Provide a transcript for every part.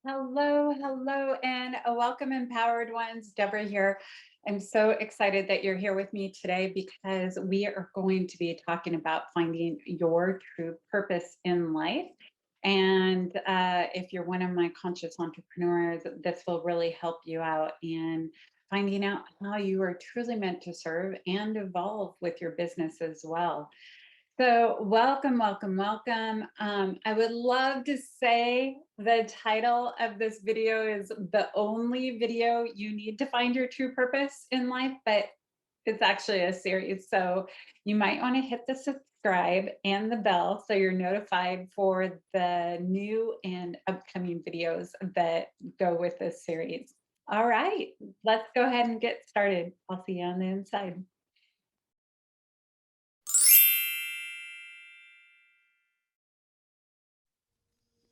Hello, hello, and welcome, empowered ones. Deborah here. I'm so excited that you're here with me today because we are going to be talking about finding your true purpose in life. And if you're one of my conscious entrepreneurs, this will really help you out in finding out how you are truly meant to serve and evolve with your business as well. So, welcome, welcome, welcome. I would love to say the title of this video is The Only Video You Need to Find Your True Purpose in Life, but it's actually a series. So, you might want to hit the subscribe and the bell so you're notified for the new and upcoming videos that go with this series. All right, let's go ahead and get started. I'll see you on the inside.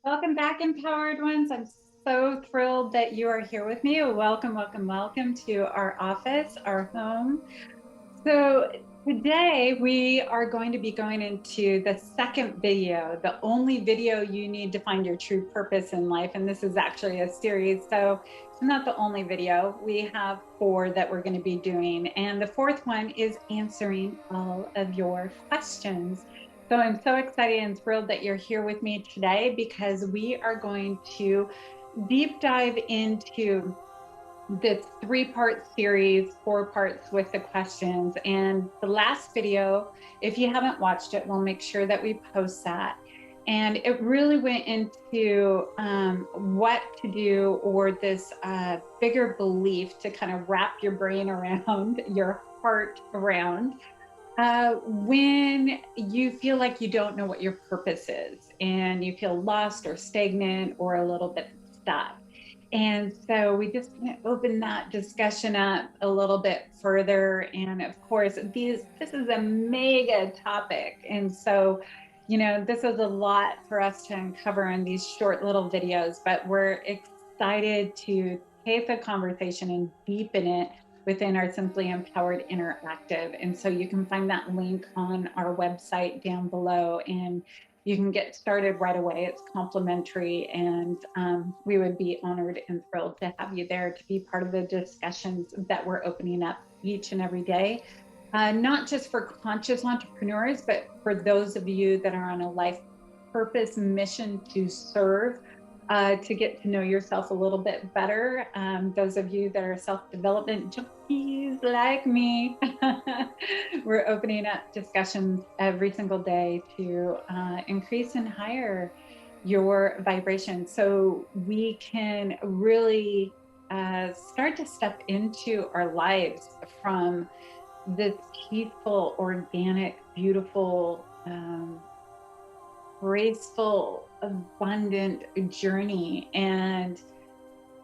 Welcome back, empowered ones. I'm so thrilled that you are here with me. Welcome, welcome, welcome to our office, our home. So, today we are going to be going into the second video, the only video you need to find your true purpose in life. And this is actually a series. So, it's not the only video. We have four that we're going to be doing. And the fourth one is answering all of your questions. So I'm so excited and thrilled that you're here with me today because we are going to deep dive into this three-part series, four parts with the questions. And the last video, if you haven't watched it, we'll make sure that we post that. And it really went into what to do, or this bigger belief to kind of wrap your brain around, your heart around, when you feel like you don't know what your purpose is and you feel lost or stagnant or a little bit stuck. And so we just kind of open that discussion up a little bit further. And of course, this is a mega topic. And so, this is a lot for us to uncover in these short little videos, but we're excited to take the conversation and deepen it within our Simply Empowered Interactive. And so you can find that link on our website down below, and you can get started right away. It's complimentary, and we would be honored and thrilled to have you there to be part of the discussions that we're opening up each and every day. Not just for conscious entrepreneurs, but for those of you that are on a life purpose mission to serve, to get to know yourself a little bit better. Those of you that are self-development junkies like me, we're opening up discussions every single day to increase and higher your vibration so we can really start to step into our lives from this peaceful, organic, beautiful, graceful, abundant journey. And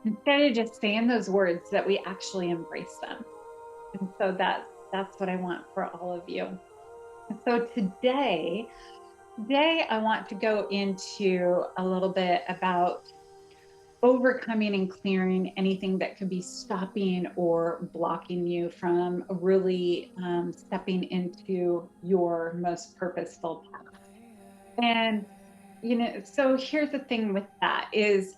instead of just saying those words, that we actually embrace them. And so that's what I want for all of you. So today I want to go into a little bit about overcoming and clearing anything that could be stopping or blocking you from really stepping into your most purposeful path. And so here's the thing with that is,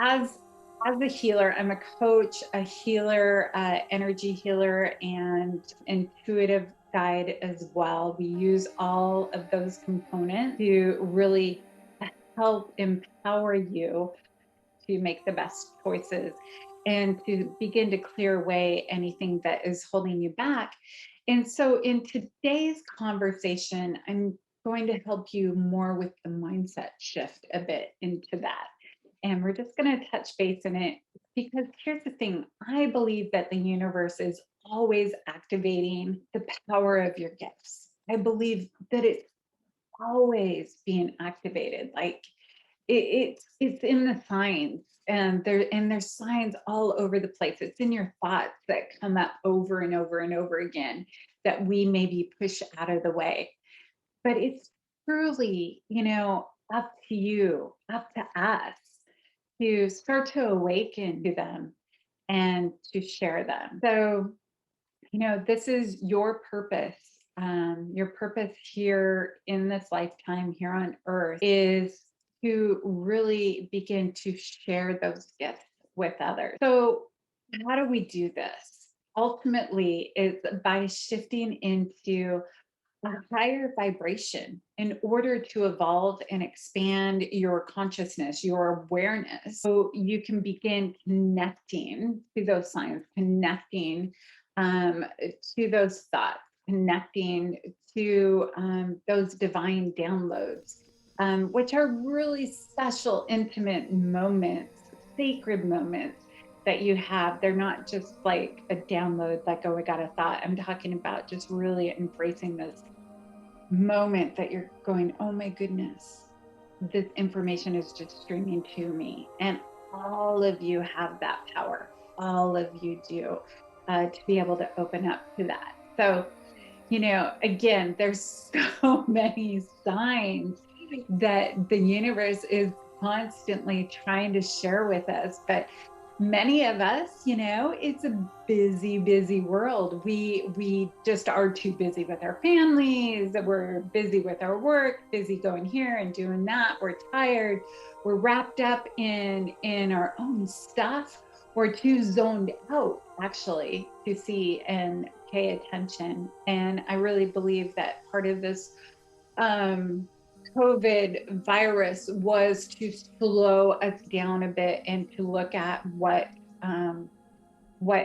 as a healer, I'm a coach, a healer, energy healer, and intuitive guide as well. We use all of those components to really help empower you to make the best choices and to begin to clear away anything that is holding you back. And so in today's conversation, I'm going to help you more with the mindset shift a bit into that. And we're just going to touch base in it because here's the thing. I believe that the universe is always activating the power of your gifts. I believe that it's always being activated. Like it's in the signs, and there's signs all over the place. It's in your thoughts that come up over and over and over again that we maybe push out of the way. But it's truly, up to you, up to us to start to awaken to them and to share them. So, this is your purpose. Your purpose here in this lifetime here on earth is to really begin to share those gifts with others. So, how do we do this? Ultimately, is by shifting into a higher vibration in order to evolve and expand your consciousness, your awareness, so you can begin connecting to those signs, connecting to those thoughts, connecting to those divine downloads, which are really special, intimate moments, sacred moments that you have. They're not just like a download, like, oh, I got a thought. I'm talking about just really embracing this moment that you're going, oh my goodness, this information is just streaming to me. And all of you have that power. All of you do, to be able to open up to that. So, again, there's so many signs that the universe is constantly trying to share with us. But many of us, it's a busy, busy world. We just are too busy with our families. We're busy with our work, busy going here and doing that. We're tired. We're wrapped up in our own stuff. We're too zoned out, actually, to see and pay attention. And I really believe that part of this COVID virus was to slow us down a bit and to look at what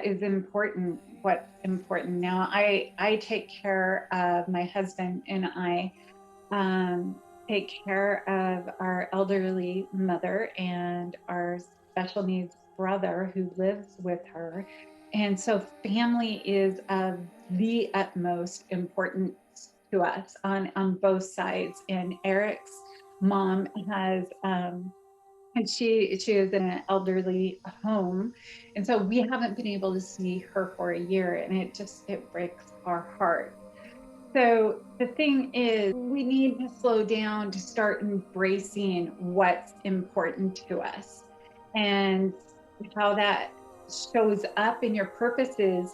is important, what's important. Now, I take care of my husband, and I take care of our elderly mother and our special needs brother who lives with her. And so family is of the utmost importance to us on both sides. And Eric's mom has and she is in an elderly home, and so we haven't been able to see her for a year, and it breaks our heart. So the thing is, we need to slow down to start embracing what's important to us, and how that shows up in your purposes.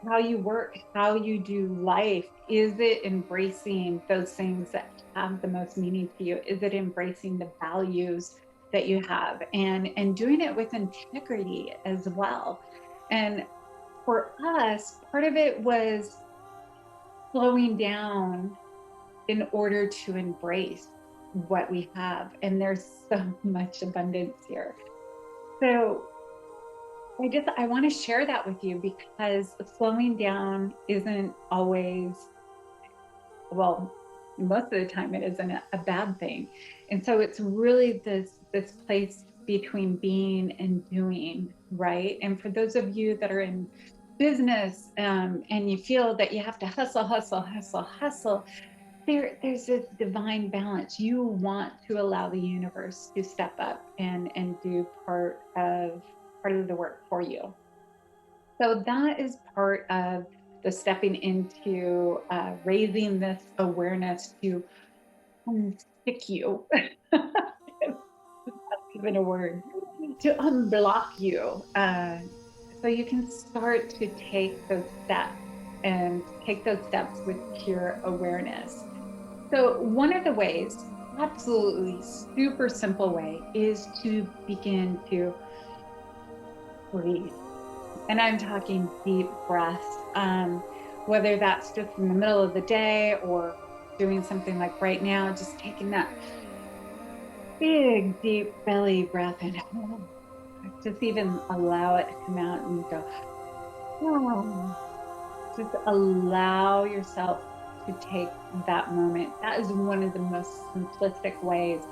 How you work, how you do life. Is it embracing those things that have the most meaning to you? Is it embracing the values that you have, and doing it with integrity as well? And for us, part of it was slowing down in order to embrace what we have. And there's so much abundance here. So I want to share that with you, because slowing down isn't always, well, most of the time it isn't a bad thing. And so it's really this place between being and doing, right? And for those of you that are in business, and you feel that you have to hustle, there's this divine balance. You want to allow the universe to step up and do part of the work for you. So that is part of the stepping into raising this awareness to unstick you. That's even a word. To unblock you, so you can start to take those steps, and take those steps with pure awareness. So one of the ways, absolutely super simple way, is to begin to breathe. And I'm talking deep breaths, whether that's just in the middle of the day or doing something like right now, just taking that big, deep belly breath and just even allow it to come out and go, oh. Just allow yourself to take that moment. That is one of the most simplistic ways.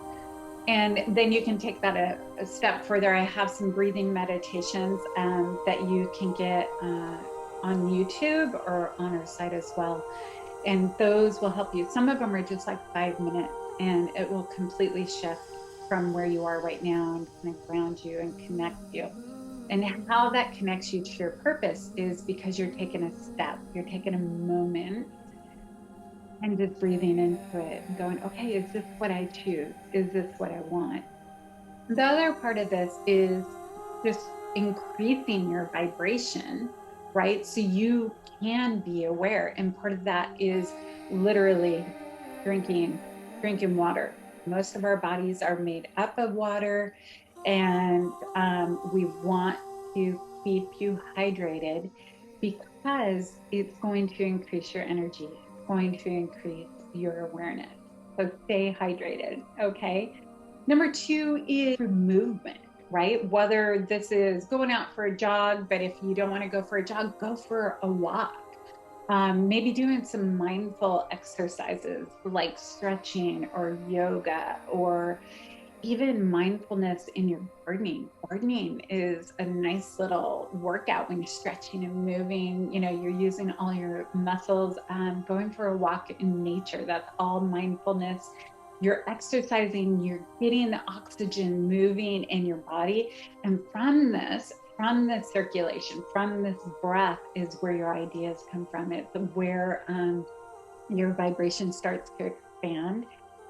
And then you can take that a step further. I have some breathing meditations that you can get on YouTube or on our site as well. And those will help you. Some of them are just like 5 minutes, and it will completely shift from where you are right now and kind of ground you and connect you. And how that connects you to your purpose is because you're taking a step, you're taking a moment, and just breathing into it and going, okay, is this what I choose? Is this what I want? The other part of this is just increasing your vibration, right? So you can be aware. And part of that is literally drinking water. Most of our bodies are made up of water, and we want to keep you hydrated because it's going to increase your energy. It's going to increase your awareness. So stay hydrated, okay? Number 2 is movement, right? Whether this is going out for a jog, but if you don't want to go for a jog, go for a walk. Maybe doing some mindful exercises like stretching or yoga, or even mindfulness in your gardening. Gardening is a nice little workout when you're stretching and moving. You know, you're using all your muscles. Going for a walk in nature, that's all mindfulness. You're exercising, you're getting the oxygen moving in your body. And from this circulation, from this breath is where your ideas come from. It's where your vibration starts to expand,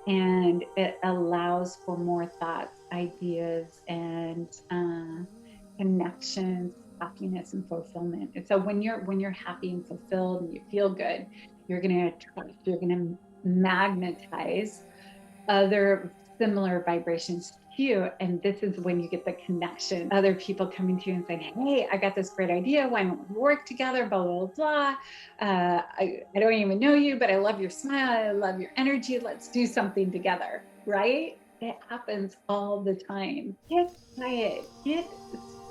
and it allows for more thoughts, ideas, and connections, happiness, and fulfillment. And so when you're happy and fulfilled and you feel good, you're going to attract, you're going to magnetize other similar vibrations to you. And this is when you get the connection, other people coming to you and saying, hey, I got this great idea, why don't we work together, blah, blah, blah. I don't even know you, but I love your smile, I love your energy, let's do something together, right? It happens all the time. Get quiet, get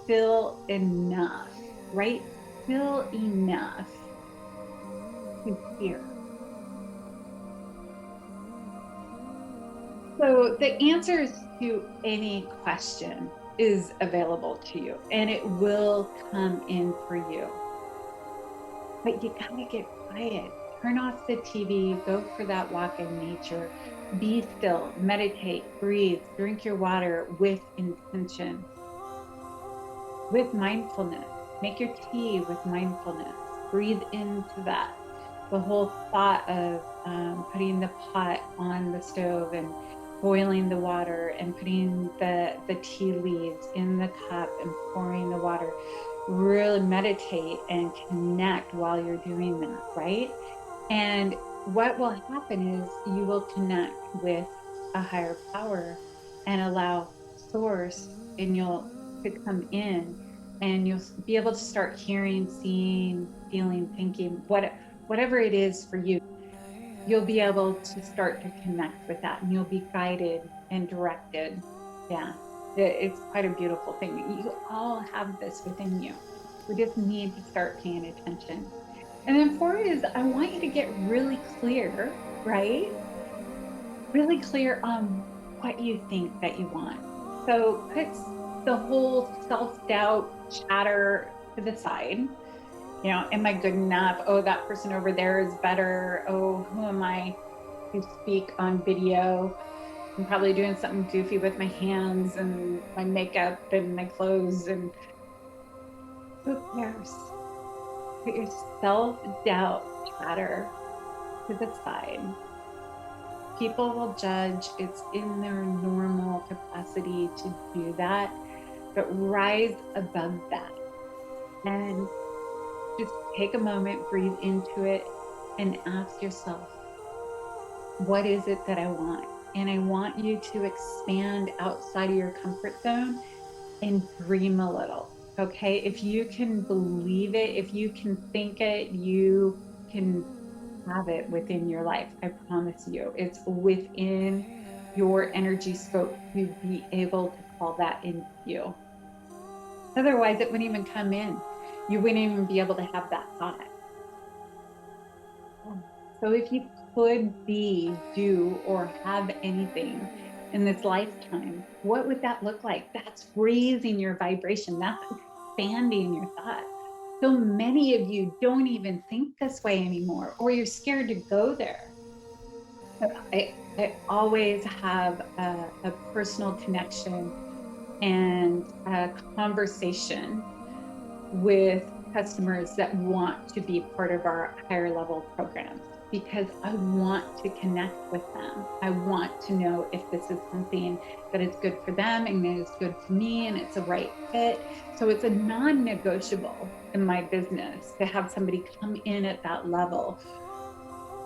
still enough, right? Still enough to hear. So the answers to any question is available to you, and it will come in for you. But you gotta get quiet. Turn off the TV, go for that walk in nature, be still, meditate, breathe, drink your water with intention, with mindfulness. Make your tea with mindfulness. Breathe into that. The whole thought of putting the pot on the stove and boiling the water and putting the tea leaves in the cup and pouring the water. Really meditate and connect while you're doing that, right? And what will happen is you will connect with a higher power and allow source and you'll come in, and you'll be able to start hearing, seeing, feeling, thinking, whatever it is for you. You'll be able to start to connect with that, and you'll be guided and directed. Yeah, it's quite a beautiful thing. You all have this within you. We just need to start paying attention. And then 4 is, I want you to get really clear, right? Really clear on what you think that you want. So put the whole self-doubt chatter to the side. You know, am I good enough? Oh, that person over there is better. Oh, who am I to speak on video? I'm probably doing something goofy with my hands and my makeup and my clothes, and who cares? Put your self-doubt chatter to the side. People will judge. It's in their normal capacity to do that, but rise above that and just take a moment, breathe into it, and ask yourself, what is it that I want? And I want you to expand outside of your comfort zone and dream a little, okay? If you can believe it, if you can think it, you can have it within your life. I promise you, it's within your energy scope to be able to call that into you. Otherwise, it wouldn't even come in. You wouldn't even be able to have that thought. So if you could be, do, or have anything in this lifetime, what would that look like? That's raising your vibration. That's expanding your thought. So many of you don't even think this way anymore, or you're scared to go there. I always have a personal connection and a conversation with customers that want to be part of our higher level programs, because I want to connect with them. I want to know if this is something that is good for them and is good for me and it's a right fit. So it's a non-negotiable in my business to have somebody come in at that level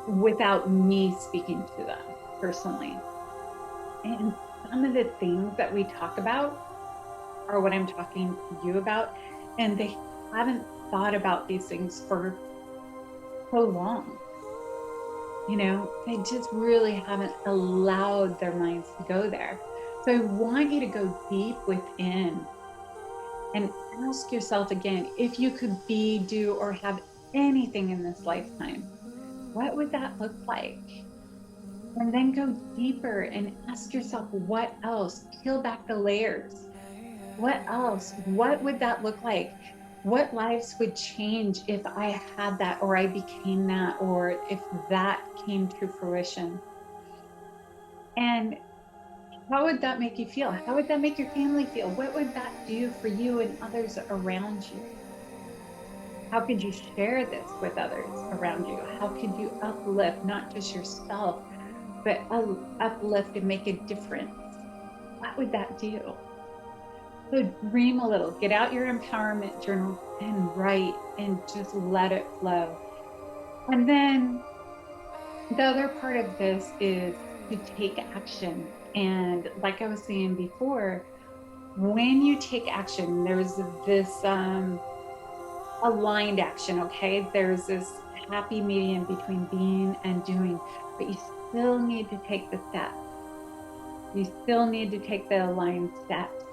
without me speaking to them personally. And some of the things that we talk about are what I'm talking to you about. And they haven't thought about these things for so long. They just really haven't allowed their minds to go there. So I want you to go deep within and ask yourself again, if you could be, do, or have anything in this lifetime, what would that look like? And then go deeper and ask yourself, what else? Peel back the layers. What else? What would that look like? What lives would change if I had that, or I became that, or if that came to fruition? And how would that make you feel? How would that make your family feel? What would that do for you and others around you? How could you share this with others around you? How could you uplift not just yourself, but uplift and make a difference? What would that do? So dream a little, get out your empowerment journal and write and just let it flow. And then the other part of this is to take action. And like I was saying before, when you take action, there's this aligned action, okay? There's this happy medium between being and doing, but you still need to take the steps. You still need to take the aligned steps.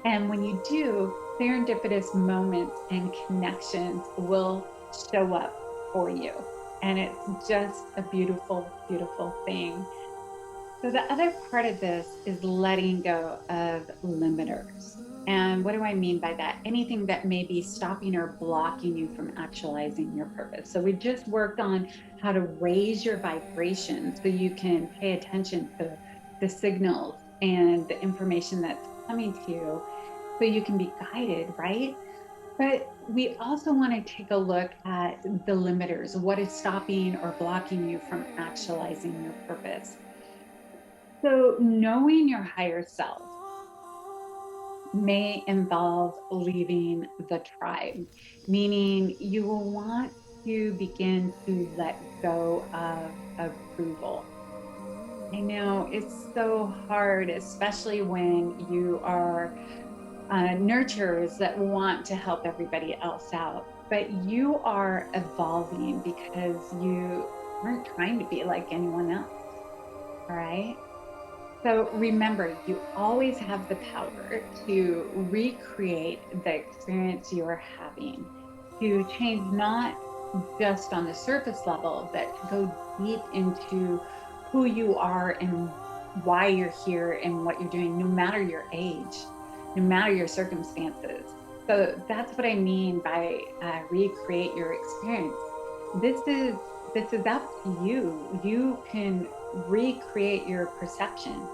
And when you do, serendipitous moments and connections will show up for you. And it's just a beautiful, beautiful thing. So the other part of this is letting go of limiters. And what do I mean by that? Anything that may be stopping or blocking you from actualizing your purpose. So we just worked on how to raise your vibration so you can pay attention to the signals and the information that's coming to you so you can be guided, right? But we also want to take a look at the limiters. What is stopping or blocking you from actualizing your purpose? So knowing your higher self may involve leaving the tribe, meaning you will want to begin to let go of approval. I know it's so hard, especially when you are nurturers that want to help everybody else out, but you are evolving because you aren't trying to be like anyone else. All right. So remember, you always have the power to recreate the experience you are having, to change not just on the surface level, but to go deep into who you are and why you're here and what you're doing, no matter your age, no matter your circumstances. So that's what I mean by recreate your experience. This is up to you. You can recreate your perception.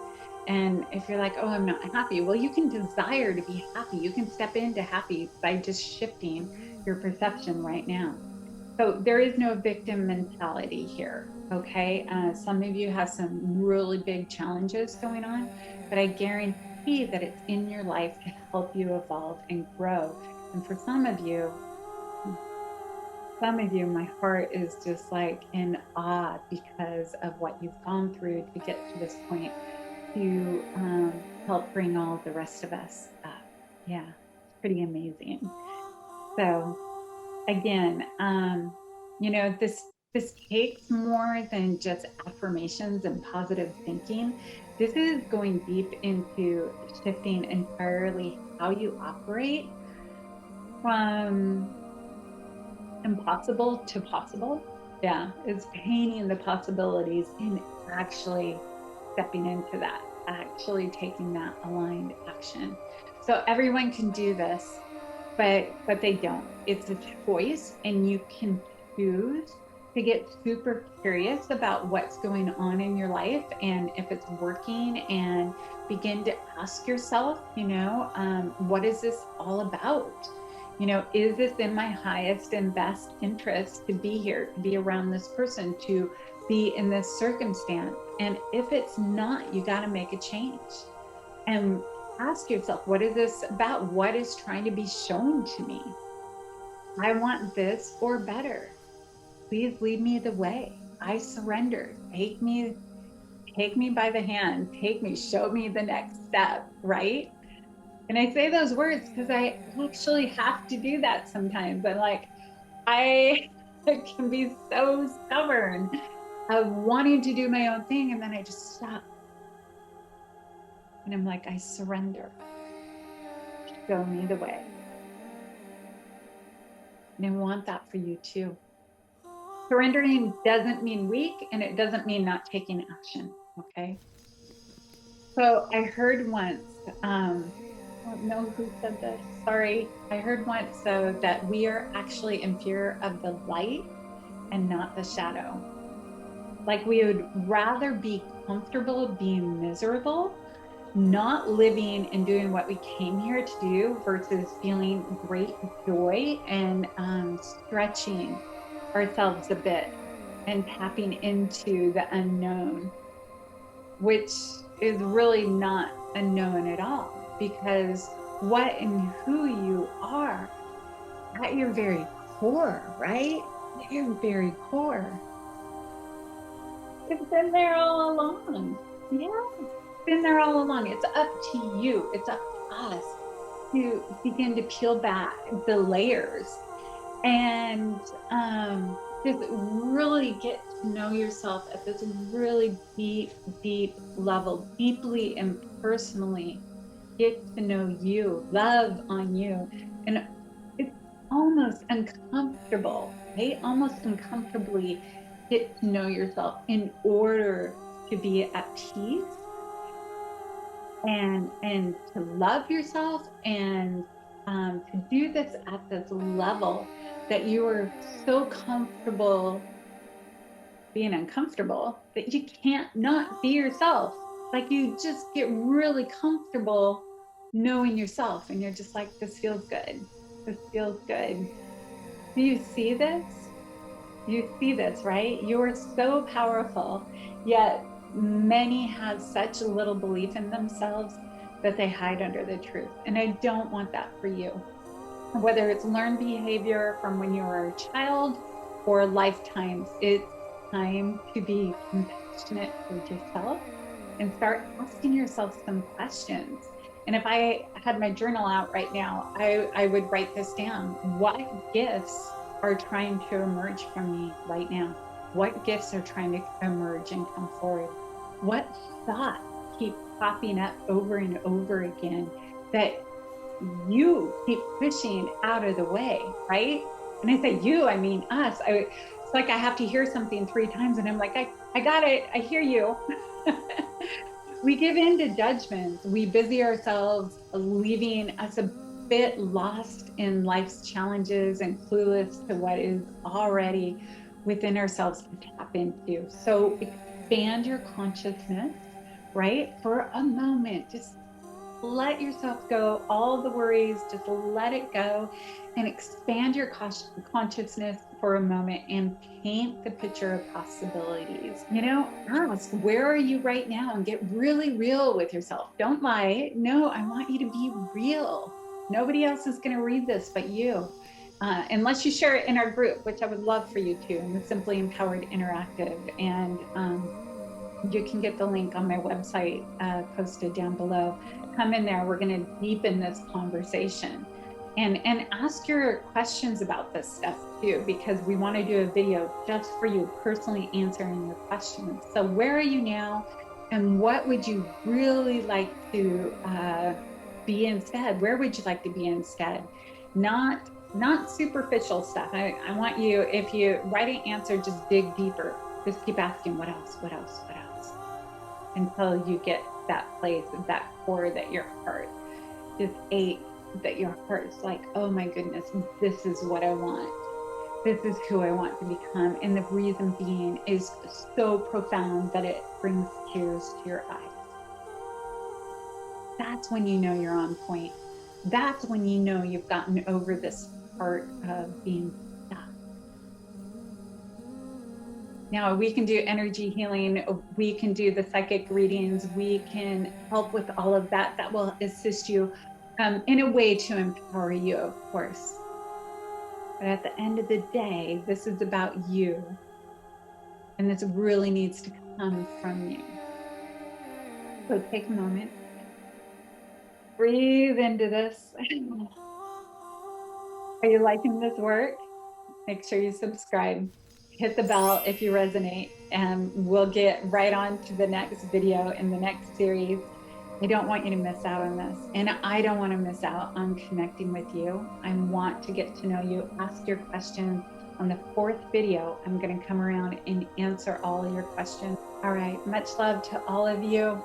And if you're like, oh, I'm not happy, well, you can desire to be happy. You can step into happy by just shifting your perception right now. So there is no victim mentality here. Okay. Some of you have some really big challenges going on, but I guarantee that it's in your life to help you evolve and grow. And for some of you, my heart is just like in awe because of what you've gone through to get to this point to help bring all the rest of us up. Yeah, it's pretty amazing. So again, this takes more than just affirmations and positive thinking. This is going deep into shifting entirely how you operate from impossible to possible. Yeah, it's painting the possibilities and actually stepping into that, actually taking that aligned action. So everyone can do this, but they don't. It's a choice, and you can choose to get super curious about what's going on in your life and if it's working, and begin to ask yourself, what is this all about? Is this in my highest and best interest to be here, to be around this person, to be in this circumstance? And if it's not, you got to make a change and ask yourself, what is this about? What is trying to be shown to me? I want this or better. Please lead me the way. I surrender. Take me take me by the hand, take me, show me the next step, right? And I say those words because I actually have to do that sometimes. I'm like, I can be so stubborn of wanting to do my own thing. And then I just stop. And I'm like, I surrender. Show me the way. And I want that for you too. Surrendering doesn't mean weak, and it doesn't mean not taking action. Okay. So I heard once, I don't know who said this. Sorry. I heard once that we are actually in fear of the light and not the shadow. Like we would rather be comfortable being miserable, not living and doing what we came here to do versus feeling great joy and stretching ourselves a bit and tapping into the unknown, which is really not unknown at all, because what and who you are at your very core, right? At your very core. It's been there all along. Yeah, it's been there all along. It's up to you. It's up to us to begin to peel back the layers and just really get to know yourself at this really deep, deep level, deeply and personally. Get to know you, love on you. And it's almost uncomfortable, right? Almost uncomfortably get to know yourself in order to be at peace and to love yourself and to do this at this level that you are so comfortable being uncomfortable that you can't not be yourself. Like you just get really comfortable knowing yourself and you're just like, this feels good. This feels good. Do you see this? You see this, right? You're so powerful, yet many have such little belief in themselves that they hide under the truth. And I don't want that for you. Whether it's learned behavior from when you were a child or lifetimes, it's time to be compassionate with yourself and start asking yourself some questions. And if I had my journal out right now, I would write this down. What gifts are trying to emerge from me right now? What gifts are trying to emerge and come forward? What thoughts keep popping up over and over again that you keep pushing out of the way, right? And I say you, I mean us. It's like I have to hear something 3 times and I'm like, I got it. I hear you. We give in to judgments. We busy ourselves, leaving us a bit lost in life's challenges and clueless to what is already within ourselves to tap into. So expand your consciousness, right? For a moment, just let yourself go, all the worries, just let it go and expand your consciousness for a moment and paint the picture of possibilities. You know, ask, where are you right now? And get really real with yourself. Don't lie. No, I want you to be real. Nobody else is going to read this but you. Unless you share it in our group, which I would love for you to, in the Simply Empowered Interactive. And you can get the link on my website posted down below. Come in there. We're going to deepen this conversation and ask your questions about this stuff too, because we want to do a video just for you personally answering your questions. So where are you now? And what would you really like to be instead? Where would you like to be instead? Not superficial stuff. I want you, if you write an answer, just dig deeper. Just keep asking what else, what else, what else, until you get that place, that core that your heart just aches, that your heart is like, oh my goodness, this is what I want. This is who I want to become. And the reason being is so profound that it brings tears to your eyes. That's when you know you're on point. That's when you know you've gotten over this part of being stuck. Now we can do energy healing. We can do the psychic readings. We can help with all of that. That will assist you in a way to empower you, of course. But at the end of the day, this is about you. And this really needs to come from you. So take a moment, breathe into this. Are you liking this work? Make sure you subscribe, hit the bell if you resonate, and we'll get right on to the next video in the next series. I don't want you to miss out on this. And I don't want to miss out on connecting with you. I want to get to know you, ask your questions. On the 4th video, I'm going to come around and answer all of your questions. All right. Much love to all of you.